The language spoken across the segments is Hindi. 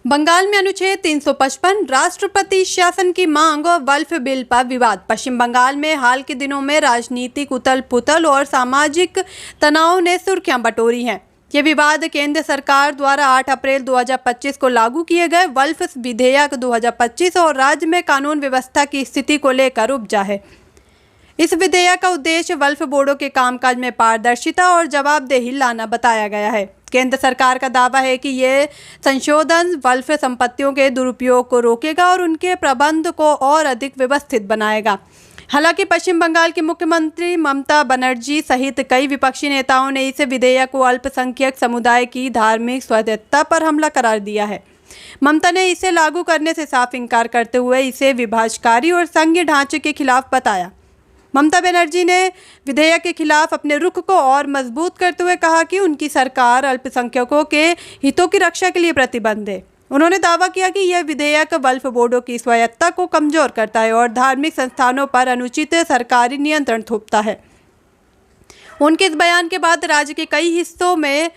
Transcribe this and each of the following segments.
बंगाल में अनुच्छेद 355 राष्ट्रपति शासन की मांग और वल्फ बिल पर विवाद। पश्चिम बंगाल में हाल के दिनों में राजनीतिक उथल-पुथल और सामाजिक तनाव ने सुर्खियां बटोरी हैं। ये विवाद केंद्र सरकार द्वारा 8 अप्रैल 2025 को लागू किए गए वल्फ विधेयक 2025 और राज्य में कानून व्यवस्था की स्थिति को लेकर उपजा है। इस विधेयक का उद्देश्य वल्फ बोर्डों के कामकाज में पारदर्शिता और जवाबदेही लाना बताया गया है। केंद्र सरकार का दावा है कि ये संशोधन वल्फ संपत्तियों के दुरुपयोग को रोकेगा और उनके प्रबंध को और अधिक व्यवस्थित बनाएगा। हालांकि पश्चिम बंगाल की मुख्यमंत्री ममता बनर्जी सहित कई विपक्षी नेताओं ने इस विधेयक को अल्पसंख्यक समुदाय की धार्मिक स्वायत्तता पर हमला करार दिया है। ममता ने इसे लागू करने से साफ इनकार करते हुए इसे विभाजनकारी और संघीय ढांचे के खिलाफ बताया। ममता बनर्जी ने विधेयक के खिलाफ अपने रुख को और मजबूत करते हुए कहा कि उनकी सरकार अल्पसंख्यकों के हितों की रक्षा के लिए प्रतिबद्ध है। उन्होंने दावा किया कि यह विधेयक वल्फ बोर्डों की स्वायत्तता को कमजोर करता है और धार्मिक संस्थानों पर अनुचित सरकारी नियंत्रण थोपता है। उनके इस बयान के बाद राज्य के कई हिस्सों में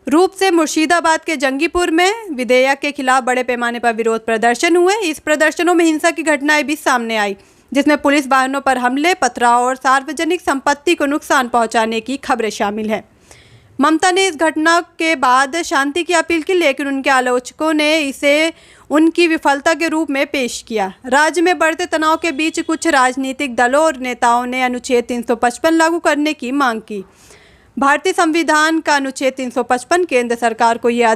रूप से मुर्शिदाबाद के जंगीपुर में विधेयक के खिलाफ बड़े पैमाने पर विरोध प्रदर्शन हुए। इस प्रदर्शनों में हिंसा की घटनाएं भी सामने आई, जिसमें पुलिस वाहनों पर हमले, पथराव और सार्वजनिक संपत्ति को नुकसान पहुंचाने की खबरें शामिल हैं। ममता ने इस घटना के बाद शांति की अपील की, लेकिन उनके आलोचकों ने इसे उनकी विफलता के रूप में पेश किया। राज्य में बढ़ते तनाव के बीच कुछ राजनीतिक दलों और नेताओं ने अनुच्छेद 355 लागू करने की मांग की। भारतीय संविधान का अनुच्छेद 355 केंद्र सरकार को यह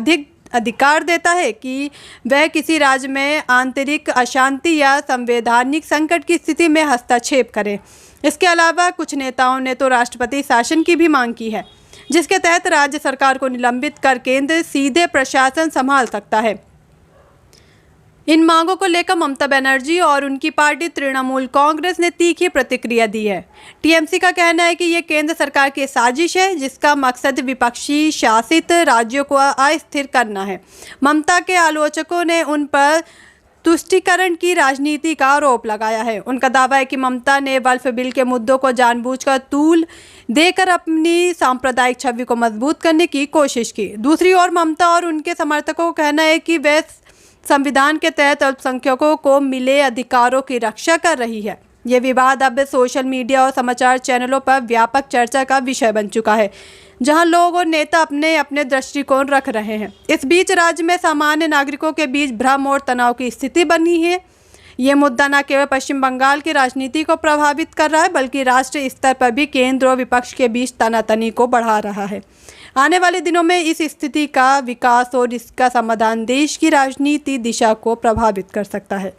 अधिकार देता है कि वह किसी राज्य में आंतरिक अशांति या संवैधानिक संकट की स्थिति में हस्तक्षेप करे। इसके अलावा कुछ नेताओं ने तो राष्ट्रपति शासन की भी मांग की है, जिसके तहत राज्य सरकार को निलंबित कर केंद्र सीधे प्रशासन संभाल सकता है। इन मांगों को लेकर ममता बनर्जी और उनकी पार्टी तृणमूल कांग्रेस ने तीखी प्रतिक्रिया दी है। टीएमसी का कहना है कि ये केंद्र सरकार की साजिश है, जिसका मकसद विपक्षी शासित राज्यों को अस्थिर करना है। ममता के आलोचकों ने उन पर तुष्टीकरण की राजनीति का आरोप लगाया है। उनका दावा है कि ममता ने वल्फ बिल के मुद्दों को जानबूझकर तूल देकर अपनी सांप्रदायिक छवि को मजबूत करने की कोशिश की। दूसरी ओर ममता और उनके समर्थकों का कहना है कि वह संविधान के तहत अल्पसंख्यकों को मिले अधिकारों की रक्षा कर रही है। ये विवाद अब सोशल मीडिया और समाचार चैनलों पर व्यापक चर्चा का विषय बन चुका है, जहां लोग और नेता अपने अपने दृष्टिकोण रख रहे हैं। इस बीच राज्य में सामान्य नागरिकों के बीच भ्रम और तनाव की स्थिति बनी है। ये मुद्दा न केवल पश्चिम बंगाल की राजनीति को प्रभावित कर रहा है, बल्कि राष्ट्रीय स्तर पर भी केंद्र और विपक्ष के बीच तनातनी को बढ़ा रहा है। आने वाले दिनों में इस स्थिति का विकास और इसका समाधान देश की राजनीति दिशा को प्रभावित कर सकता है।